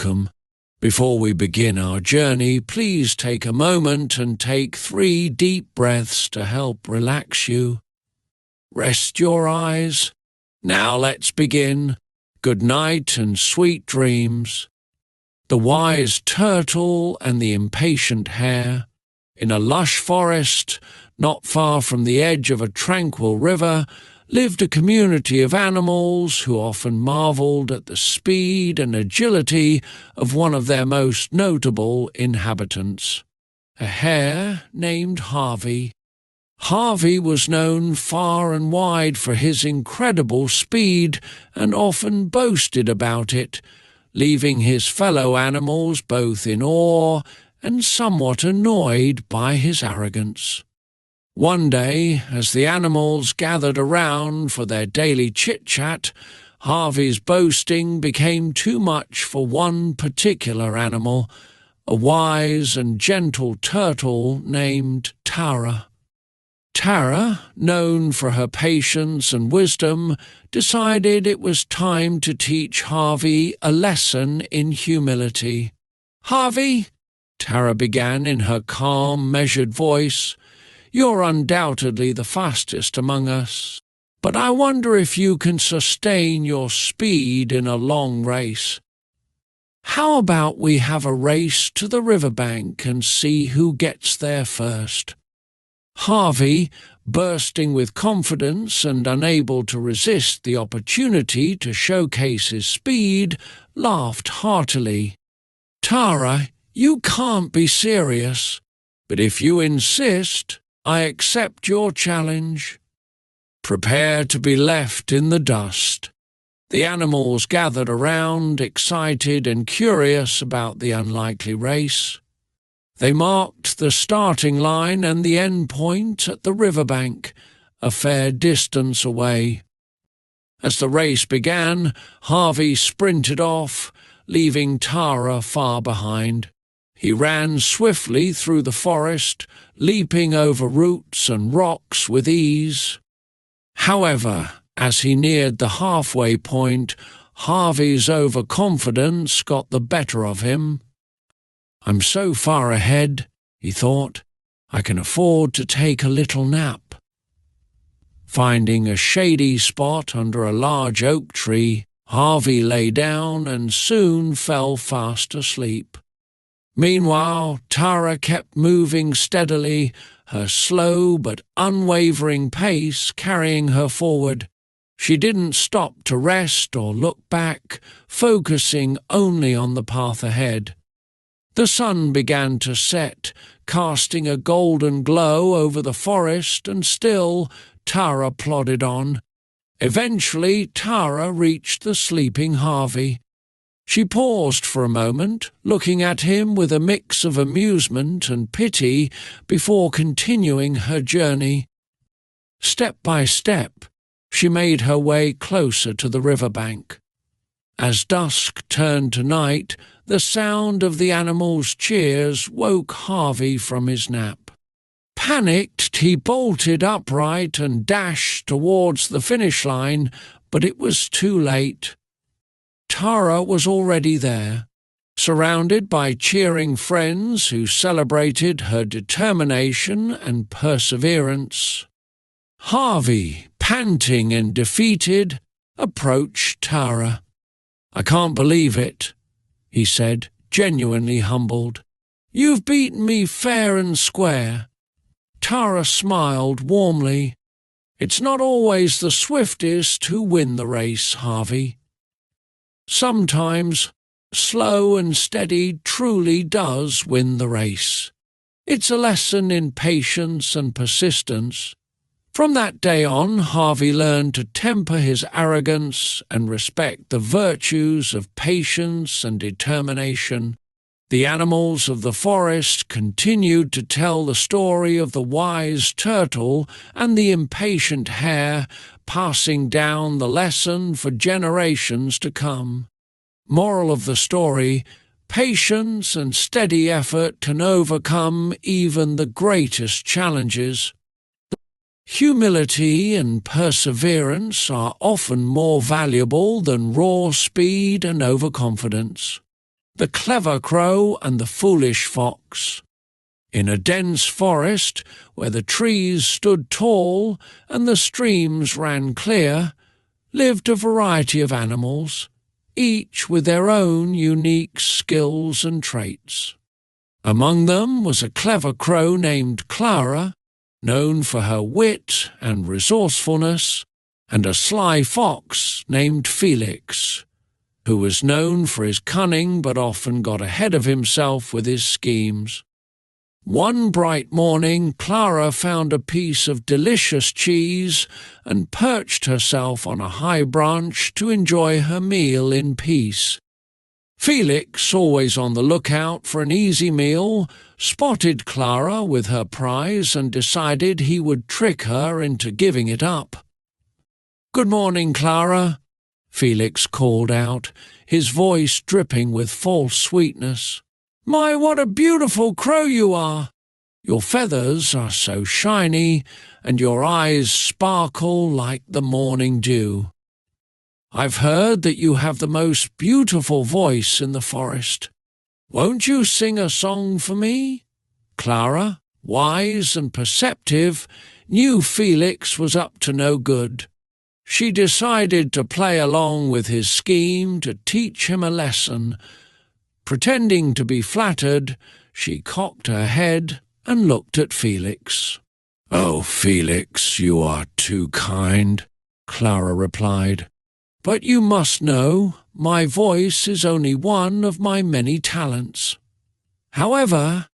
welcome. Before we begin our journey, please take a moment and take 3 deep breaths to help relax you. Rest your eyes. Now let's begin. Good night and sweet dreams. The wise turtle and the impatient hare. In a lush forest, not far from the edge of a tranquil river, lived a community of animals who often marvelled at the speed and agility of one of their most notable inhabitants, a hare named Harvey. Harvey was known far and wide for his incredible speed and often boasted about it, leaving his fellow animals both in awe and somewhat annoyed by his arrogance. One day, as the animals gathered around for their daily chit-chat, Harvey's boasting became too much for one particular animal, a wise and gentle turtle named Tara. Tara, known for her patience and wisdom, decided it was time to teach Harvey a lesson in humility. "Harvey," Tara began in her calm, measured voice, "you're undoubtedly the fastest among us, but I wonder if you can sustain your speed in a long race. How about we have a race to the riverbank and see who gets there first?" Harvey, bursting with confidence and unable to resist the opportunity to showcase his speed, laughed heartily. "Tara, you can't be serious, but if you insist, I accept your challenge." Prepare to be left in the dust. The animals gathered around, excited and curious about the unlikely race. They marked the starting line and the end point at the riverbank, a fair distance away. As the race began, Harvey sprinted off, leaving Tara far behind. He ran swiftly through the forest, leaping over roots and rocks with ease. However, as he neared the halfway point, Harvey's overconfidence got the better of him. "I'm so far ahead," he thought, "I can afford to take a little nap." Finding a shady spot under a large oak tree, Harvey lay down and soon fell fast asleep. Meanwhile, Tara kept moving steadily, her slow but unwavering pace carrying her forward. She didn't stop to rest or look back, focusing only on the path ahead. The sun began to set, casting a golden glow over the forest, and still Tara plodded on. Eventually, Tara reached the sleeping Harvey. She paused for a moment, looking at him with a mix of amusement and pity before continuing her journey. Step by step, she made her way closer to the riverbank. As dusk turned to night, the sound of the animals' cheers woke Harvey from his nap. Panicked, he bolted upright and dashed towards the finish line, but it was too late. Tara was already there, surrounded by cheering friends who celebrated her determination and perseverance. Harvey, panting and defeated, approached Tara. "I can't believe it," he said, genuinely humbled. "You've beaten me fair and square." Tara smiled warmly. "It's not always the swiftest who win the race, Harvey. Sometimes, slow and steady truly does win the race. It's a lesson in patience and persistence." From that day on, Harvey learned to temper his arrogance and respect the virtues of patience and determination. The animals of the forest continued to tell the story of the wise turtle and the impatient hare, passing down the lesson for generations to come. Moral of the story: patience and steady effort can overcome even the greatest challenges. Humility and perseverance are often more valuable than raw speed and overconfidence. the clever crow and the foolish fox. In a dense forest, where the trees stood tall and the streams ran clear, lived a variety of animals, each with their own unique skills and traits. Among them was a clever crow named Clara, known for her wit and resourcefulness, and a sly fox named Felix, who was known for his cunning but often got ahead of himself with his schemes. One bright morning, Clara found a piece of delicious cheese and perched herself on a high branch to enjoy her meal in peace. Felix, always on the lookout for an easy meal, spotted Clara with her prize and decided he would trick her into giving it up. "Good morning, Clara," Felix called out, his voice dripping with false sweetness. "My, what a beautiful crow you are! Your feathers are so shiny, and your eyes sparkle like the morning dew. I've heard that you have the most beautiful voice in the forest. Won't you sing a song for me?" Clara, wise and perceptive, knew Felix was up to no good. She decided to play along with his scheme to teach him a lesson. Pretending to be flattered, she cocked her head and looked at Felix. "Oh, Felix, you are too kind," Clara replied. "But you must know, my voice is only one of my many talents. However,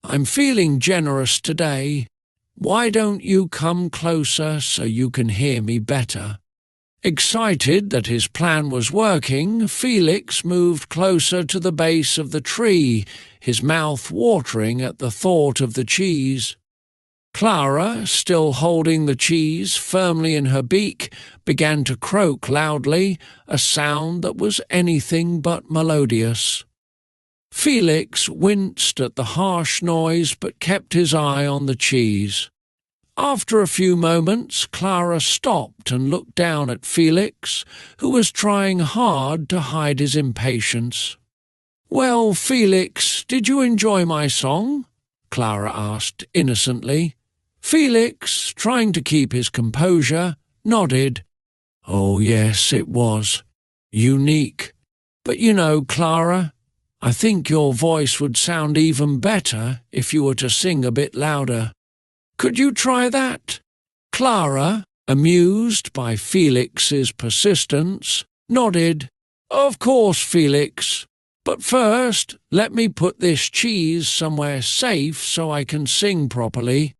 I'm feeling generous today. Why don't you come closer so you can hear me better?" Excited that his plan was working, Felix moved closer to the base of the tree, his mouth watering at the thought of the cheese. Clara, still holding the cheese firmly in her beak, began to croak loudly, a sound that was anything but melodious. Felix winced at the harsh noise but kept his eye on the cheese. After a few moments, Clara stopped and looked down at Felix, who was trying hard to hide his impatience. "Well, Felix, did you enjoy my song?" Clara asked innocently. Felix, trying to keep his composure, nodded. "Oh, yes, it was. Unique. But you know, Clara, I think your voice would sound even better if you were to sing a bit louder. Could you try that?" Clara, amused by Felix's persistence, nodded. "Of course, Felix. But first, let me put this cheese somewhere safe so I can sing properly."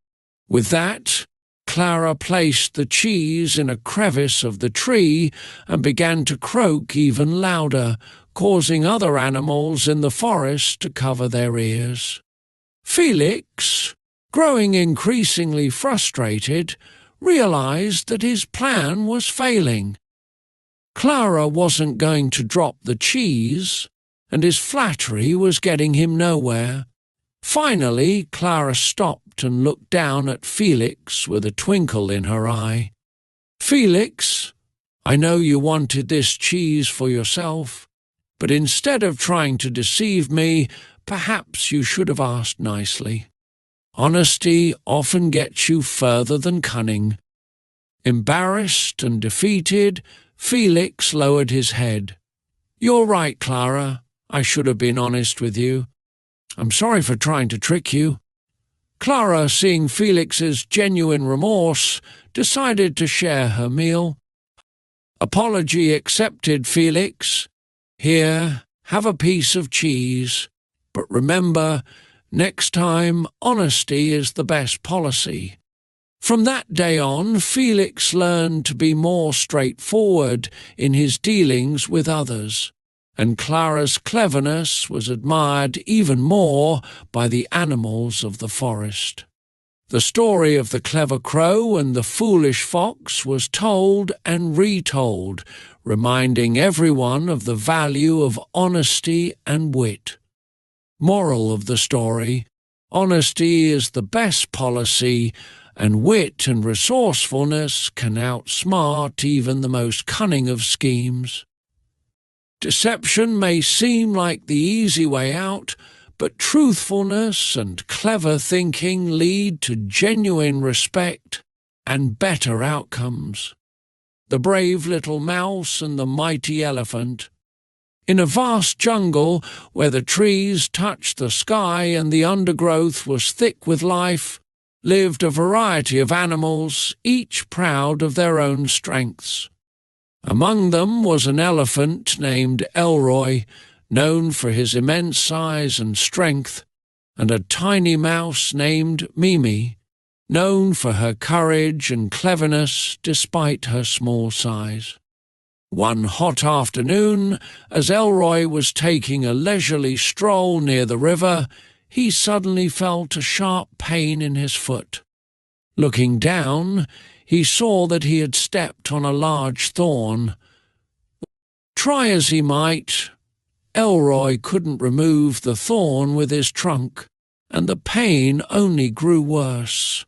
With that, Clara placed the cheese in a crevice of the tree and began to croak even louder, causing other animals in the forest to cover their ears. Felix, growing increasingly frustrated, realized that his plan was failing. Clara wasn't going to drop the cheese, and his flattery was getting him nowhere. Finally, Clara stopped and looked down at Felix with a twinkle in her eye. "Felix, I know you wanted this cheese for yourself, but instead of trying to deceive me, perhaps you should have asked nicely. Honesty often gets you further than cunning." Embarrassed and defeated, Felix lowered his head. "You're right, Clara. I should have been honest with you. I'm sorry for trying to trick you." Clara, seeing Felix's genuine remorse, decided to share her meal. "Apology accepted, Felix. Here, have a piece of cheese. But remember, next time, honesty is the best policy." From that day on, Felix learned to be more straightforward in his dealings with others, and Clara's cleverness was admired even more by the animals of the forest. The story of the clever crow and the foolish fox was told and retold, reminding everyone of the value of honesty and wit. Moral of the story: honesty is the best policy, and wit and resourcefulness can outsmart even the most cunning of schemes. Deception may seem like the easy way out, but truthfulness and clever thinking lead to genuine respect and better outcomes. The brave little mouse and the mighty elephant. In a vast jungle where the trees touched the sky and the undergrowth was thick with life, lived a variety of animals, each proud of their own strengths. Among them was an elephant named Elroy, known for his immense size and strength, and a tiny mouse named Mimi, known for her courage and cleverness despite her small size. One hot afternoon, as Elroy was taking a leisurely stroll near the river, he suddenly felt a sharp pain in his foot. Looking down, he saw that he had stepped on a large thorn. Try as he might, Elroy couldn't remove the thorn with his trunk, and the pain only grew worse.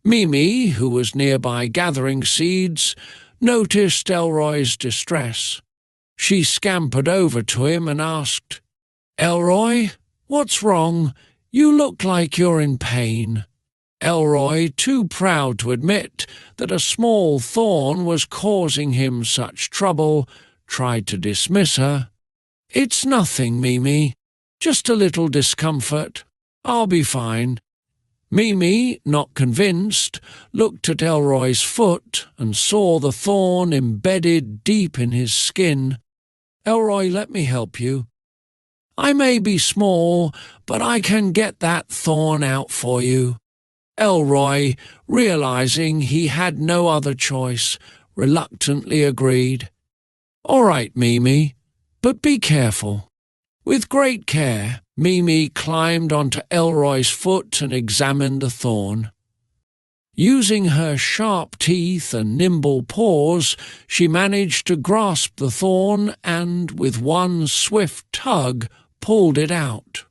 Mimi, who was nearby gathering seeds, noticed Elroy's distress. She scampered over to him and asked, "Elroy, what's wrong? You look like you're in pain." Elroy, too proud to admit that a small thorn was causing him such trouble, tried to dismiss her. "It's nothing, Mimi. Just a little discomfort. I'll be fine." Mimi, not convinced, looked at Elroy's foot and saw the thorn embedded deep in his skin. "Elroy, let me help you. I may be small, but I can get that thorn out for you." Elroy, realizing he had no other choice, reluctantly agreed. "All right, Mimi, but be careful." With great care, Mimi climbed onto Elroy's foot and examined the thorn. Using her sharp teeth and nimble paws, she managed to grasp the thorn and, with one swift tug, pulled it out.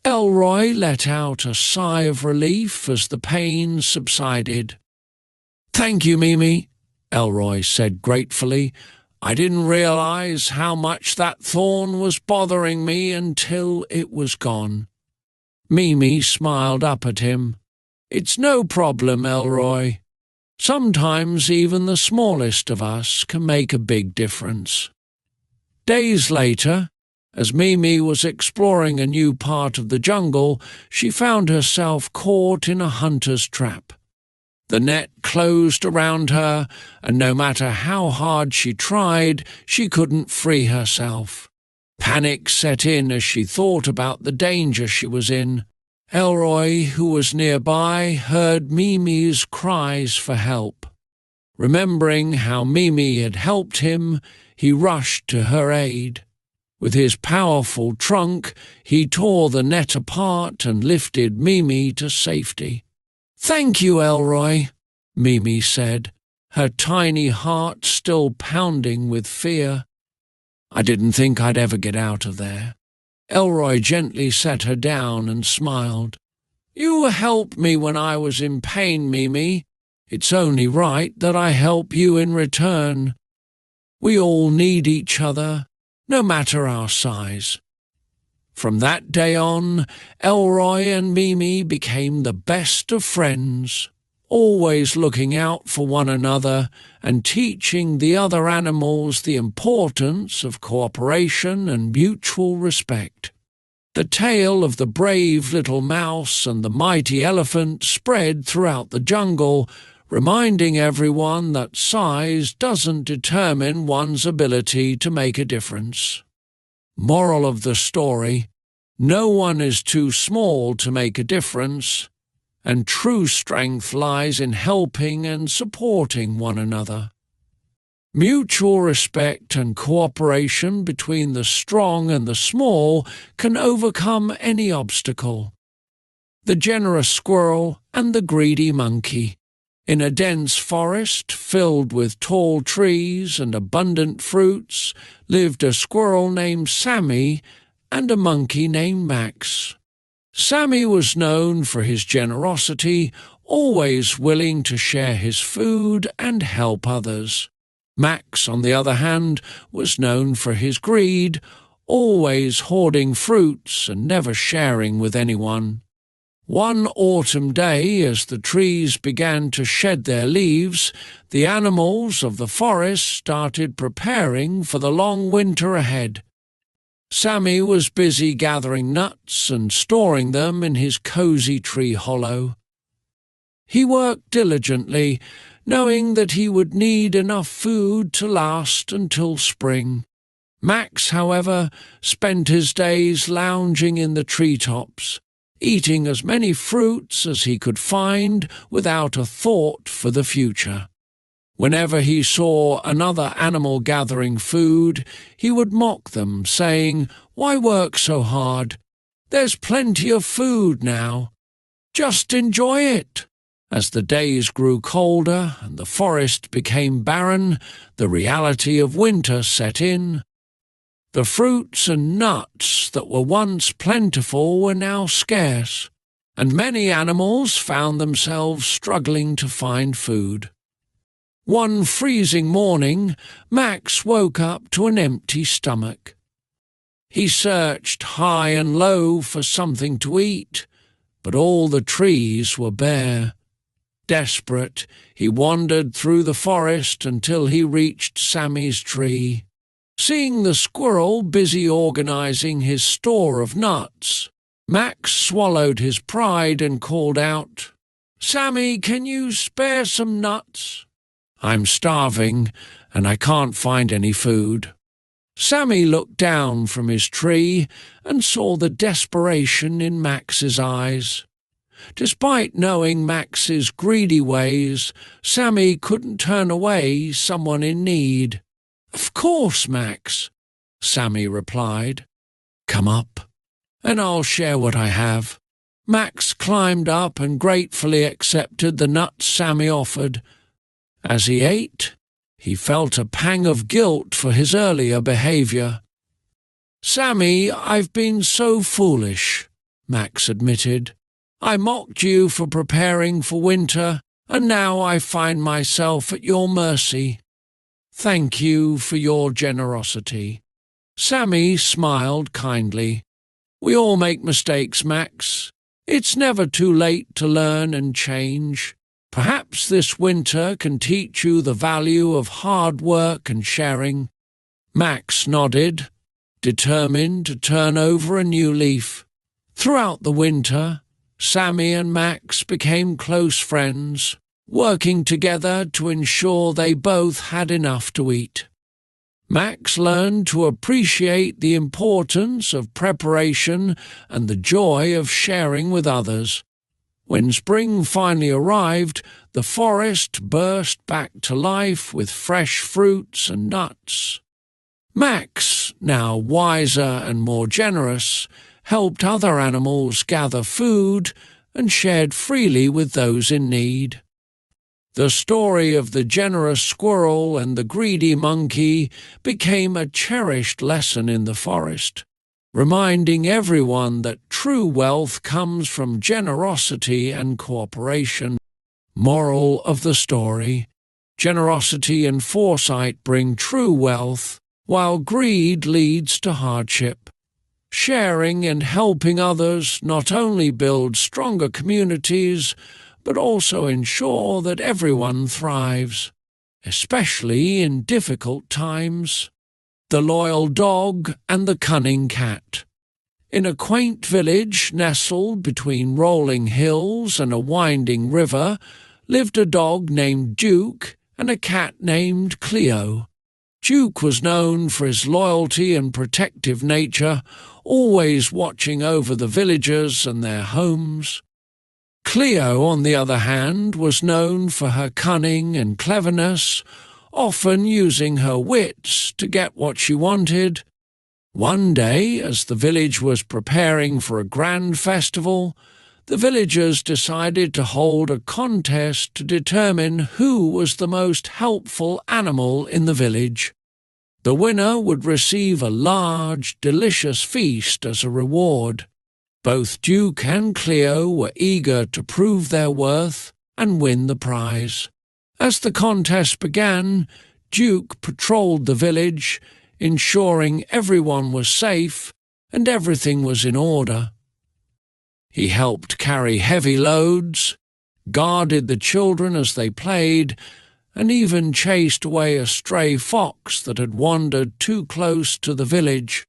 Elroy let out a sigh of relief as the pain subsided. "Thank you, Mimi," Elroy said gratefully. "I didn't realize how much that thorn was bothering me until it was gone." Mimi smiled up at him. "It's no problem, Elroy. Sometimes even the smallest of us can make a big difference." Days later, as Mimi was exploring a new part of the jungle, she found herself caught in a hunter's trap. The net closed around her, and no matter how hard she tried, she couldn't free herself. Panic set in as she thought about the danger she was in. Elroy, who was nearby, heard Mimi's cries for help. Remembering how Mimi had helped him, he rushed to her aid. With his powerful trunk, he tore the net apart and lifted Mimi to safety. "Thank you, Elroy," Mimi said, her tiny heart still pounding with fear. "I didn't think I'd ever get out of there." Elroy gently set her down and smiled. "You helped me when I was in pain, Mimi. It's only right that I help you in return. We all need each other, no matter our size." From that day on, Elroy and Mimi became the best of friends, always looking out for one another and teaching the other animals the importance of cooperation and mutual respect. The tale of the brave little mouse and the mighty elephant spread throughout the jungle, reminding everyone that size doesn't determine one's ability to make a difference. Moral of the story: no one is too small to make a difference, and true strength lies in helping and supporting one another. Mutual respect and cooperation between the strong and the small can overcome any obstacle. The generous squirrel and the greedy monkey. In a dense forest filled with tall trees and abundant fruits lived a squirrel named Sammy and a monkey named Max. Sammy was known for his generosity, always willing to share his food and help others. Max, on the other hand, was known for his greed, always hoarding fruits and never sharing with anyone. One autumn day, as the trees began to shed their leaves, the animals of the forest started preparing for the long winter ahead. Sammy was busy gathering nuts and storing them in his cozy tree hollow. He worked diligently, knowing that he would need enough food to last until spring. Max, however, spent his days lounging in the treetops, eating as many fruits as he could find without a thought for the future. Whenever he saw another animal gathering food, he would mock them, saying, "Why work so hard? There's plenty of food now. Just enjoy it." As the days grew colder and the forest became barren, the reality of winter set in. The fruits and nuts that were once plentiful were now scarce, and many animals found themselves struggling to find food. One freezing morning, Max woke up to an empty stomach. He searched high and low for something to eat, but all the trees were bare. Desperate, he wandered through the forest until he reached Sammy's tree. Seeing the squirrel busy organizing his store of nuts, Max swallowed his pride and called out, "Sammy, can you spare some nuts? I'm starving and I can't find any food." Sammy looked down from his tree and saw the desperation in Max's eyes. Despite knowing Max's greedy ways, Sammy couldn't turn away someone in need. "Of course, Max," Sammy replied. "Come up, and I'll share what I have." Max climbed up and gratefully accepted the nuts Sammy offered. As he ate, he felt a pang of guilt for his earlier behavior. "Sammy, I've been so foolish," Max admitted. "I mocked you for preparing for winter, and now I find myself at your mercy. Thank you for your generosity." Sammy smiled kindly. "We all make mistakes, Max. It's never too late to learn and change. Perhaps this winter can teach you the value of hard work and sharing." Max nodded, determined to turn over a new leaf. Throughout the winter, Sammy and Max became close friends, working together to ensure they both had enough to eat. Max learned to appreciate the importance of preparation and the joy of sharing with others. When spring finally arrived, the forest burst back to life with fresh fruits and nuts. Max, now wiser and more generous, helped other animals gather food and shared freely with those in need. The story of the generous squirrel and the greedy monkey became a cherished lesson in the forest, reminding everyone that true wealth comes from generosity and cooperation. Moral of the story: generosity and foresight bring true wealth, while greed leads to hardship. Sharing and helping others not only builds stronger communities, but also ensure that everyone thrives, especially in difficult times. The loyal dog and the cunning cat. In a quaint village nestled between rolling hills and a winding river lived a dog named Duke and a cat named Cleo. Duke was known for his loyalty and protective nature, always watching over the villagers and their homes. Cleo, on the other hand, was known for her cunning and cleverness, often using her wits to get what she wanted. One day, as the village was preparing for a grand festival, the villagers decided to hold a contest to determine who was the most helpful animal in the village. The winner would receive a large, delicious feast as a reward. Both Duke and Cleo were eager to prove their worth and win the prize. As the contest began, Duke patrolled the village, ensuring everyone was safe and everything was in order. He helped carry heavy loads, guarded the children as they played, and even chased away a stray fox that had wandered too close to the village.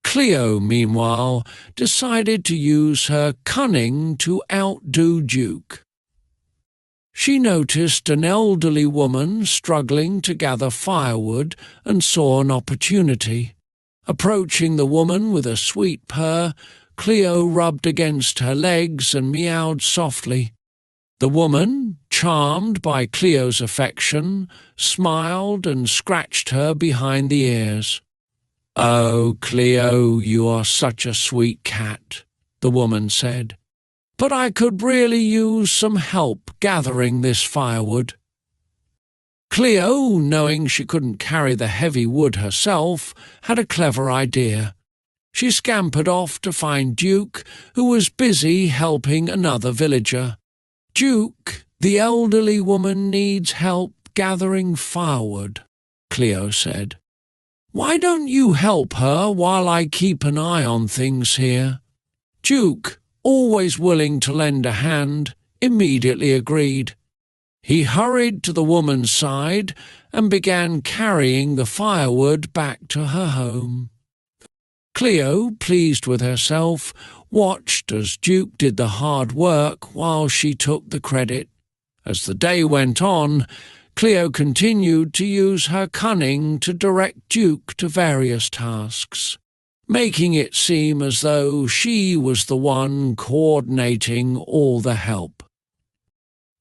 Cleo, meanwhile, decided to use her cunning to outdo Duke. She noticed an elderly woman struggling to gather firewood and saw an opportunity. Approaching the woman with a sweet purr, Cleo rubbed against her legs and meowed softly. The woman, charmed by Cleo's affection, smiled and scratched her behind the ears. "Oh, Cleo, you are such a sweet cat," the woman said. "But I could really use some help gathering this firewood." Cleo, knowing she couldn't carry the heavy wood herself, had a clever idea. She scampered off to find Duke, who was busy helping another villager. "Duke, the elderly woman needs help gathering firewood," Cleo said. "Why don't you help her while I keep an eye on things here?" Duke, always willing to lend a hand, immediately agreed. He hurried to the woman's side and began carrying the firewood back to her home. Cleo, pleased with herself, watched as Duke did the hard work while she took the credit. As the day went on, Cleo continued to use her cunning to direct Duke to various tasks, making it seem as though she was the one coordinating all the help.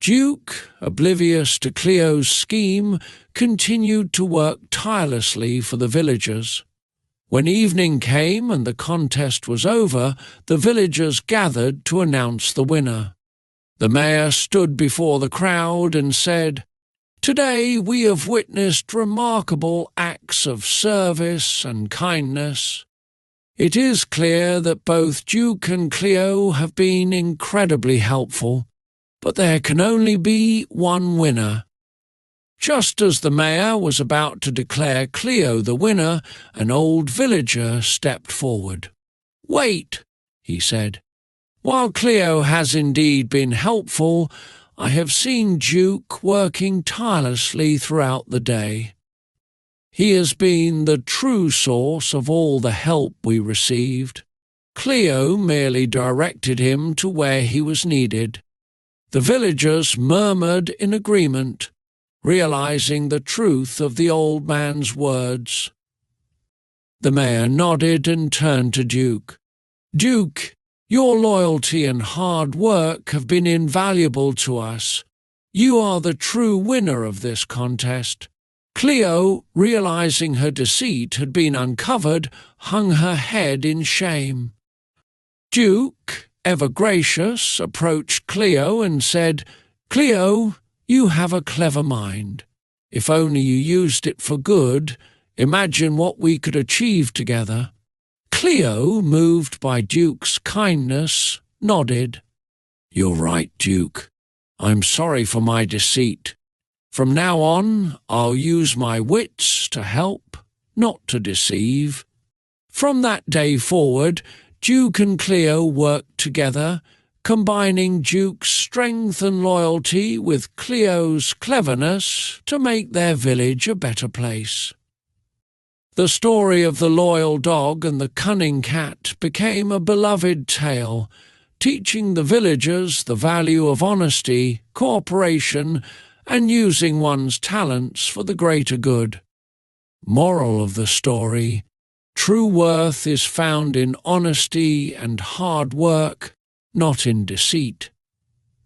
Duke, oblivious to Cleo's scheme, continued to work tirelessly for the villagers. When evening came and the contest was over, the villagers gathered to announce the winner. The mayor stood before the crowd and said, "Today we have witnessed remarkable acts of service and kindness. It is clear that both Duke and Cleo have been incredibly helpful, but there can only be one winner." Just as the mayor was about to declare Cleo the winner, an old villager stepped forward. "Wait," he said. "While Cleo has indeed been helpful, I have seen Duke working tirelessly throughout the day. He has been the true source of all the help we received. Cleo merely directed him to where he was needed." The villagers murmured in agreement, realizing the truth of the old man's words. The mayor nodded and turned to Duke. "Duke, your loyalty and hard work have been invaluable to us. You are the true winner of this contest." Cleo, realizing her deceit had been uncovered, hung her head in shame. Duke, ever gracious, approached Cleo and said, "Cleo, you have a clever mind. If only you used it for good, imagine what we could achieve together." Cleo, moved by Duke's kindness, nodded. "You're right, Duke. I'm sorry for my deceit. From now on, I'll use my wits to help, not to deceive." From that day forward, Duke and Cleo worked together, combining Duke's strength and loyalty with Cleo's cleverness to make their village a better place. The story of the loyal dog and the cunning cat became a beloved tale, teaching the villagers the value of honesty, cooperation, and using one's talents for the greater good. Moral of the story: true worth is found in honesty and hard work, not in deceit.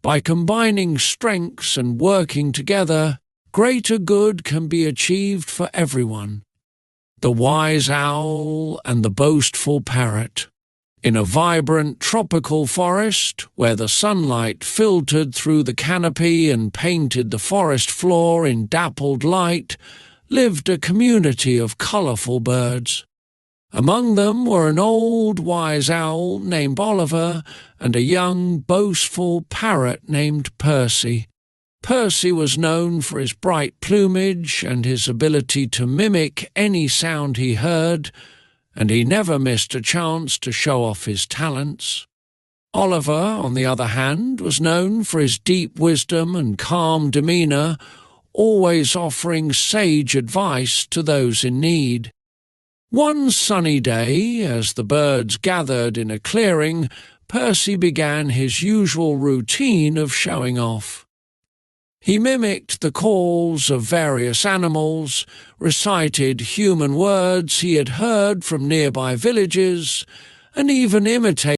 By combining strengths and working together, greater good can be achieved for everyone. The wise owl and the boastful parrot. In a vibrant tropical forest, where the sunlight filtered through the canopy and painted the forest floor in dappled light, lived a community of colourful birds. Among them were an old wise owl named Oliver and a young boastful parrot named Percy. Percy was known for his bright plumage and his ability to mimic any sound he heard, and he never missed a chance to show off his talents. Oliver, on the other hand, was known for his deep wisdom and calm demeanour, always offering sage advice to those in need. One sunny day, as the birds gathered in a clearing, Percy began his usual routine of showing off. He mimicked the calls of various animals, recited human words he had heard from nearby villages, and even imitated